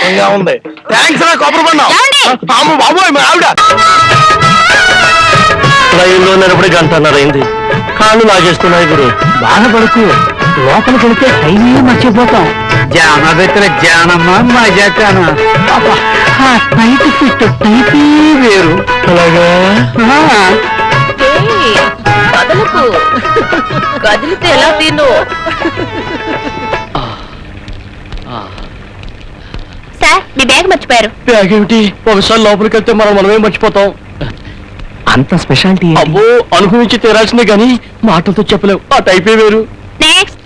అందంగా ఉంది. థ్యాంక్స్ రా కొబ్బరి బండం. అమ్మ బాబోయ్ మా ఆవిడ ట్రైన్లో నిలబడి గంటన్నర అయింది. కాళ్ళు లాగేస్తున్నాయి గురు. బాధపడుకు, లోపలికి వెళ్తే టైమే మర్చిపోతాం. జామ పెట్టిన జానమ్మ మజాకాన టైట్ ఫిట్ టైపే వేరు. అలాగా కదలకు కదిలితే ఎలా తిను. సార్ మీ బ్యాగ్ మర్చిపోయారు. బ్యాగ్ ఏమిటి? ఒకసారి లోపలికి వెళ్తే మనమే మర్చిపోతాం. అంత స్పెషాలిటీ అబ్బో, అనుభవించి తీరాల్సిందే గాని మాటలతో చెప్పలేవు. ఆ టైపే వేరు. నెక్స్ట్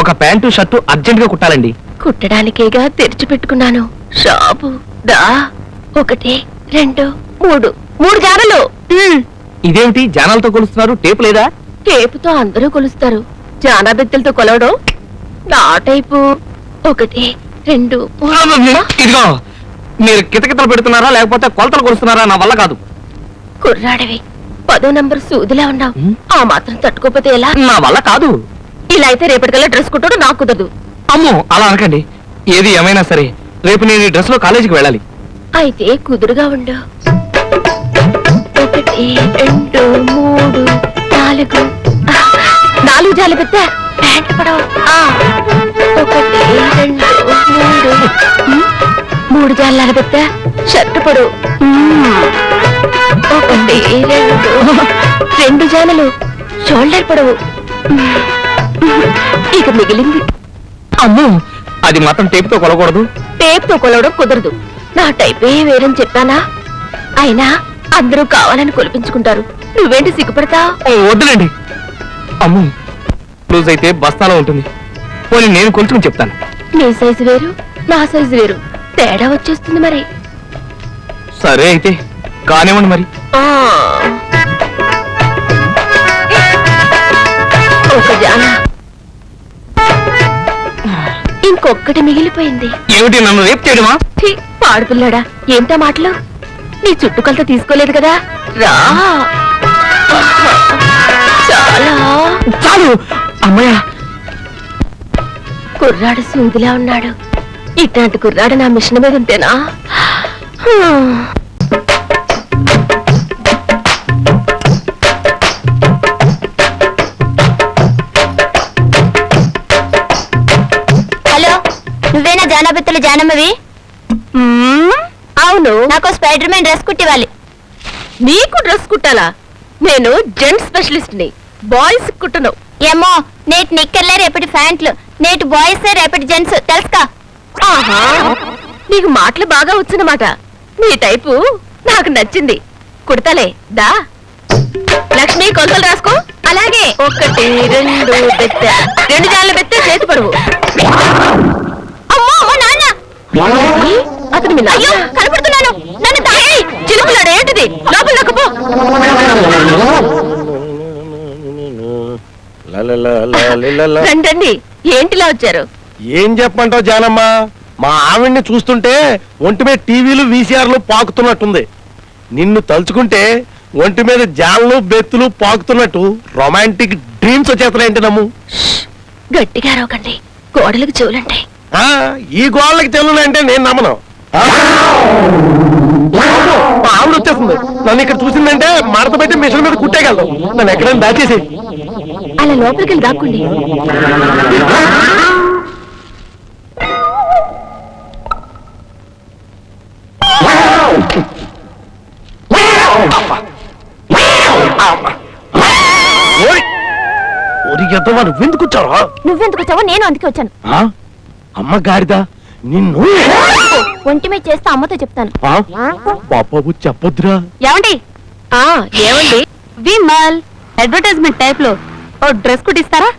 ఒక ప్యాంటు షర్టు అర్జెంట్ గా కుట్టాలండి. కుట్టడానికేగా తెరిచి పెట్టుకున్నాను షాపు. దా 1 2 3 జానలు. ఇదేమిటి జానాలతో కొలుస్తున్నారు? టేపు లేదా? టేపుతో అందరూ కొలుస్తారు, జానా బెత్తలతో కొలవడం నా టైపు. 1 2 3. ఇదిగో, మీరు కితకితలు పెడుతున్నారా లేకపోతే కొలతలు కొలుస్తున్నారా? నా వల్ల కాదు. కుర్రాడివి 10వ నంబర్ సూదిలా ఉన్నావు. ఆ మాత్రం తట్టుకోపోతే ఎలా? నా వల్ల కాదు. ఇలా అయితే రేపటికల్లా డ్రెస్ కుట్టడం నాకు కుదరదు. అమ్మో, అలా అనకండి. ఏది ఏమైనా సరే రేపు నేను ఈ డ్రెస్ లో కాలేజీకి వెళ్ళాలి. అయితే కుదురుగా ఉండు. 1 2 3 4. 4 జాలి పెద్ద ప్యాంట్ పడవ. 1 2 3. 3 జాల పెద్ద షర్ట్ పడు. 1 2 జానలు షోల్డర్ పడవు. ఇక మిగిలింది. అమ్మో, అది మాత్రం టేపుతో కొలకూడదు. టేప్తో కొలవడం కుదరదు. నా టైపే వేరని చెప్పానా? అయినా అందరూ కావాలని కొలిపించుకుంటారు, నువ్వేంటి సిగ్గుపడతా? వద్దులేండి. అమ్మో, లూజ్ అయితే బస్తాలో ఉంటుంది. పోనీ నేను కొలుచుకుని చెప్తాను. నీ సైజు వేరు, నా సైజు వేరు, తేడా వచ్చేస్తుంది మరి. సరే అయితే కానివ్వండి మరి. ఒక జాన, ఇంకొక్కటి మిగిలిపోయింది. ఏమిటి, నన్ను రేపు చేయడమా? పాడుపిల్లాడా, ఏంటా మాటలు? నీ చుట్టుకొలత తీసుకోలేదు కదా, రా. చాలా చాలు అమ్మయ్య. కుర్రాడు సూదిలా ఉన్నాడు. ఇట్లాంటి కుర్రాడు నా మిషన్ మీద ఉంటేనా? హలో, నువ్వేనా జానాబెత్తలు జానమ్మవి? అవును. నాకు స్పైడర్ మ్యాన్ డ్రెస్ కుట్టివ్వాలి. నీకు డ్రెస్ కుట్టాలా? నేను జెంట్స్ స్పెషలిస్ట్ ని, బాయ్స్ కుట్టను. ఏమో, నేటి నిక్కర్లే రేపటి ప్యాంట్లు, నేటి బాయ్స్ రేపటి జెంట్స్, తెలుసుకా? ఆహా, నీకు మాటలు బాగా వచ్చినమాట. నీ టైపు నాకు నచ్చింది, కుడతలే. దా లక్ష్మి, కొలతలు రాసుకో. అలాగే. 1 2 బెత్త, 2 జాన్ల బెత్త చేతి పడువు. అమ్మో, అమ్మో, నాన్న! అతను మీ అయ్యో, కనపడుతున్నాను. నన్ను తాకి చిలుపులాడు. ఏంటిది? లోపల నొక్కపో. రండి, ఏంటిలా వచ్చారు? ఏం చెప్పమంటావు జానమ్మ, మా ఆవిడ్ని చూస్తుంటే ఒంటి మీద టీవీలు వీసీఆర్లు పాకుతున్నట్టుంది. నిన్ను తలుచుకుంటే ఒంటి మీద జాన్లు బెత్తులు పాకుతున్నట్టు రొమాంటిక్ డ్రీమ్స్ వచ్చేస్తున్నాయంటే నమ్ము. గట్టిగా రోకండి, గోడలకు చెవులంటాయి. ఈ గోళ్ళకి చెల్లునంటే నేను నమ్మను. మా ఆవిడ వచ్చేస్తుంది. నన్ను ఇక్కడ చూసిందంటే మడత పెట్టి మిషన్ మీద కుట్టేయగలదు. నన్ను ఎక్కడైనా దాచేసి. అలా లోపలికి వెళ్ళి దాక్కుండి. నువ్వెందుకు వచ్చావా? నువ్వెందుకు వచ్చావో నేను అందుకే వచ్చాను. అమ్మ గాడిదా, నిన్ను ఒంటి మీద చేస్తే అమ్మతో చెప్తాను. పాపపు చెప్పొద్దురా. ఏమండి? ఏమండి? విమల్ అడ్వర్టైజ్మెంట్ టైప్ లో ఓ డ్రెస్ కుట్టిస్తారా?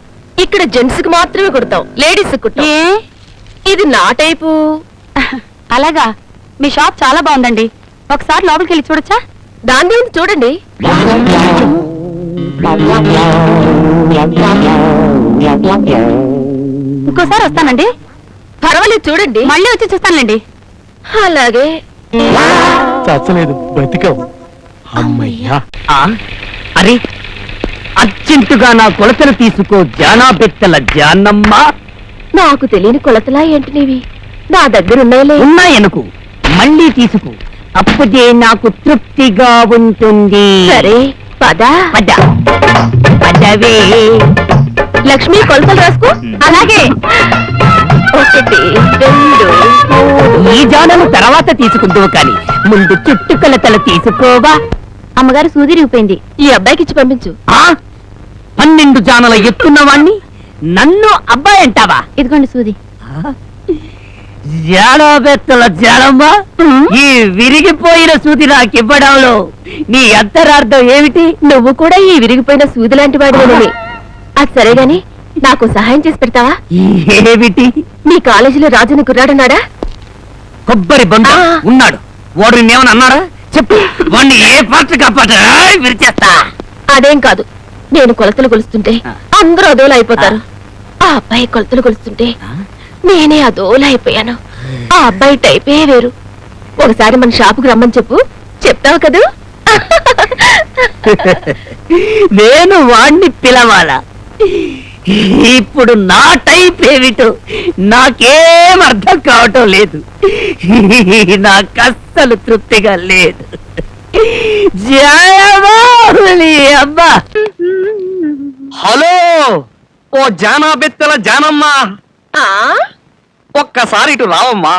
ఇక్కడ జెంట్స్ కి మాత్రమే కుడతాం, లేడీస్ కుట్టాం. ఇది నా టైపు. అలాగా, మీ షాప్ చాలా బాగుందండి. ఒకసారి లోపలికి వెళ్ళి చూడొచ్చా? దాని చూడండి. ఇంకోసారి వస్తానండి. పర్వాలేదు, చూడండి. మళ్ళీ వచ్చి చూస్తానులేండి. అలాగే. చచ్చలేదు, బతికావు. అమ్మయ్యా. అరే, అర్జెంటుగా నా కొలతలు తీసుకో జానా బెత్తల జానమ్మ. నాకు తెలియని కొలతలా ఏంటి నీవి నా దగ్గర ఉన్నాయిలే. ఉన్నాయనుకు మళ్ళీ తీసుకు, అప్పుడే నాకు తృప్తిగా ఉంటుంది. సరే పద. పద పదవే. లక్ష్మి కొలతలు రాసుకో. అలాగే 1 2 3. ఈ జానను తర్వాత తీసుకుందువు కాని ముందు చుట్టుకొలతలు తీసుకోవా. అమ్మగారు సూది రిగిపోయింది. ఈ అబ్బాయికి ఇచ్చి పంపించు. ఆ 12 జానల ఎత్తున్నవాణ్ణి నన్ను అబ్బాయి అంటావా? ఇదిగోండి సూది. జాడబెత్తల జాడమ్మ, ఈ విరిగిపోయిన సూది నాకివ్వడంలో నీ అంతరార్థం ఏమిటి? నువ్వు కూడా ఈ విరిగిపోయిన సూది లాంటి వాడివేనని. అది సరే గాని నాకు సహాయం చేసి పెడతావా? ఏమిటి? మీ కాలేజీలో రాజుని కుర్రాడున్నాడా? కొబ్బరి బంద ఆ. ఉన్నాడు. వాడు ఏమని అన్నారా? చెప్పు, వాడిని ఏ పాత్ర కాపాట విరిచేస్తా. అదేం కాదు, నేను కొలతలు కొలుస్తుంటే ఆ. అందరూ అదోలా అయిపోతారు. ఆ అబ్బాయి కొలతలు కొలుస్తుంటే నేనే అదోలా అయిపోయాను. ఆ అబ్బాయి టైపే వేరు. ఒకసారి మన షాపుకు రమ్మని చెప్పు. చెప్తావు కదూ? నేను వాణ్ణి పిలవాలా? ఇప్పుడు నా టైప్ ఏమిటో నాకేం అర్థం కావటం లేదు. నాకు అస్సలు తృప్తిగా లేదు. జయమాలి అబ్బా. హలో, ఓ జానా బెత్తల జానమ్మా, ఆ? ఒక్కసారి ఇటు రావమ్మా.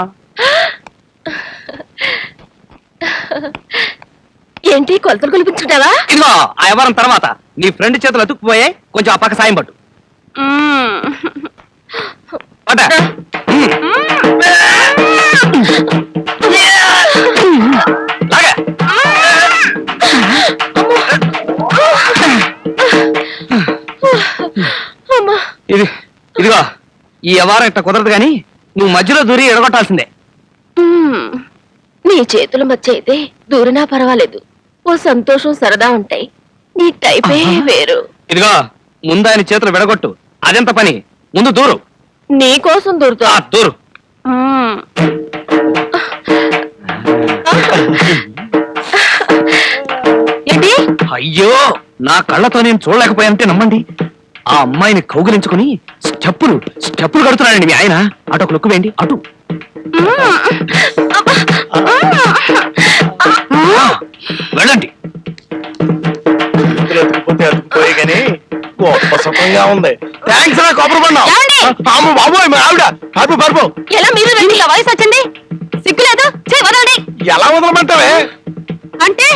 ఏంటి కొలతలు కొలిపించుకుంటావా? ఇదిగో ఆ వ్యవహారం తర్వాత నీ ఫ్రెండ్ చేతులు అతుక్కుపోయే, కొంచెం ఆ పక్క సాయం పట్టు. పట్ట. లాగా. అమ్మా. ఇదిగో ఈ వ్యవహారం ఇట్లా కుదరదు గాని నువ్వు మధ్యలో దూరి ఎడగొట్టాల్సిందే. నీ చేతుల మధ్య అయితే దూరనా పర్వాలేదు. ఓ సంతోషం సరదా ఉంటాయి. నీ టైపే వేరు. ఇదిగో ముందు ఆయన చేతులు విడగొట్టు. అదెంత పని, ముందు దూరు. నీ కోసం దూరుతా. దూరు. ఏంటి? అయ్యో, నా కళ్ళతో నేను చూడలేకపోయానంటే నమ్మండి. ఆ అమ్మాయిని కౌగిలించుకుని స్టెప్పులు కడుతున్నాడండి మీ ఆయన. అటు ఒక లుక్కు వేయండి, అటు. వెళ్ళండి. అతుకుపోయి గానీ గొప్ప సుఖంగా ఉంది. థ్యాంక్స్ రా కొబ్బరి బండం. ఏమండి? అమ్మ బాబోయ్, మా ఆవిడ పరుపు పరుపు. ఎలా మీరు రండి, ఇలా వయసు వచ్చింది. సిగ్గులేదు. చెయ్యి వదలండి. ఎలా వదలమంటావే? అంటే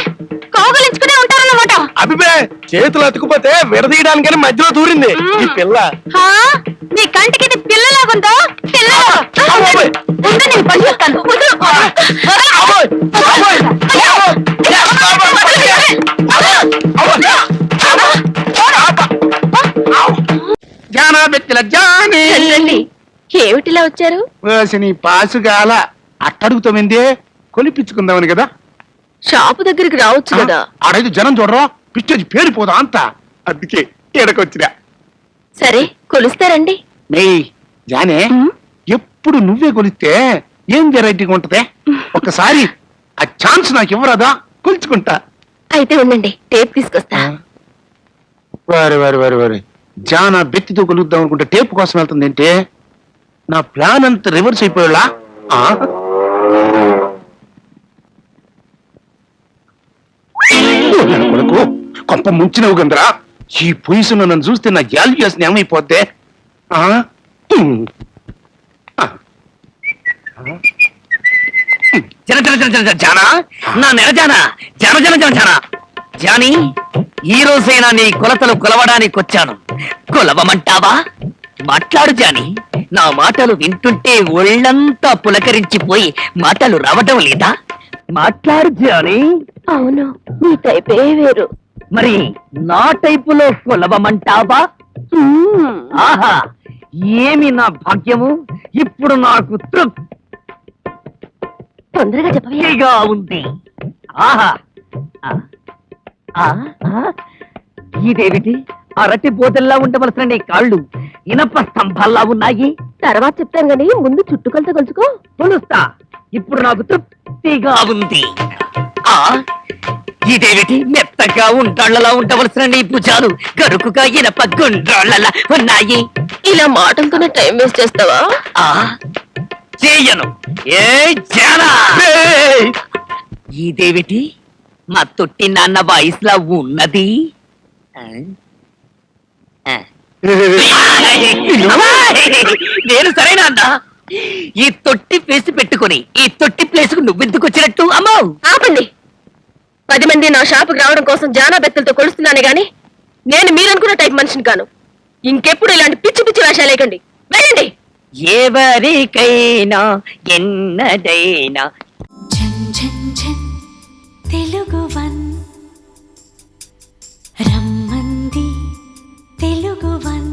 కౌగలించుకునే ఉంటారన్నమాట. అభిపే, చేతులు అతుకుపోతే విడదీయడానికని మధ్యలో దూరింది ఈ పిల్ల. నీ కంటికి ఇది పిల్లలాగుందో? అబ్బోయ్. నేను పని చేస్తాను. అబ్బోయ్, అబ్బోయ్, జానా బెత్తల జానే. రండి. ఏమిటిలా వచ్చారు? నీ పాసుగాల అట్టడుగుతామందే, కొలిపించుకుందామని కదా. షాపు దగ్గరికి రావచ్చు కదా. ఆడైదు జనం చూడరా, పిచ్చేది పేరిపోదా అంత. అందుకే ఎడకొచ్చినా. సరే కొలుస్తారండి. నెయ్ జానే, ఎప్పుడు నువ్వే కొలిస్తే ఏం వెరైటీగా ఉంటదే? ఒక్కసారి ఆ ఛాన్స్ నాకు ఇవ్వరాదా? కొలుచుకుంటా. అయితే ఉండండి, టేప్ తీసుకొస్తా. వారి జానా బెత్తితో కొలుద్దాం అనుకుంటే టేపు కోసం వెళ్తుంది ఏంటే? నా ప్లాన్ అంతా రివర్స్ అయిపోయేలా. కొడుకు కొంత ముంచినవు గందరా. ఈ పొజిషన్ నన్ను చూస్తే నా వాల్యూస్ ఏమైపోద్దే? జానా, నా నెల జానా, జానా జానీ, ఈ రోజైనా నీ కొలతలు కొలవడానికి వచ్చాను. కొలవమంటావా? మాట్లాడు జానీ. నా మాటలు వింటుంటే ఒళ్ళంతా పులకరించిపోయి మాటలు రావటం లేదా? మాట్లాడు జానీ. అవును, నీ టైపే వేరు. మరి నా టైపులో కొలవమంటావా? ఆహా, ఏమి నా భాగ్యము! ఇప్పుడు నాకు తొందరగా చెప్పవే. తృప్తిగా ఉంది. ఆహా, ఇదేమిటి? అరటి బోతల్లా ఉండవలసిన నీ కాళ్ళు ఇనప స్తంభాల్లా ఉన్నాయి. తర్వాత చెప్తాను గానీ ముందు చుట్టుకొలత కొలుచుకో. కొలుస్తా. ఇప్పుడు నాకు తృప్తిగా ఉంది. ఇదేమిటి? మెత్తగా ఉంటాళ్ళలా ఉండవలసిన నీ భుజాలు గరుకుగా ఇనప గుండ్రాళ్ళలా ఉన్నాయి. ఇలా మాటలతోనే టైం వేస్ట్ చేస్తావా? ఆ చేయను. ఏ జానా, ఇదేమిటి మా తొట్టి నాన్న వాయిస్లా ఉన్నది? ఆ? ఆ. నేను సరేనా అన్నా? ఈ తొట్టి ప్లేస్ పెట్టుకొని ఈ తొట్టి ప్లేస్ కు నువ్వెందుకు వచ్చినట్టు? అమ్మో, ఆపండి. 10 మంది నా షాపుకి రావడం కోసం జానా బెత్తలతో కొలుస్తున్నానే గాని నేను మీరనుకున్న టైప్ మనిషిని కాను. ఇంకెప్పుడు ఇలాంటి పిచ్చి పిచ్చి వేషాలు లేకండి. వెళ్ళండి. ఎవరికైనా ఎన్నడైనా ఝన్ ఝన్ ఝన్ తెలుగువన్ రమ్మంది తెలుగువన్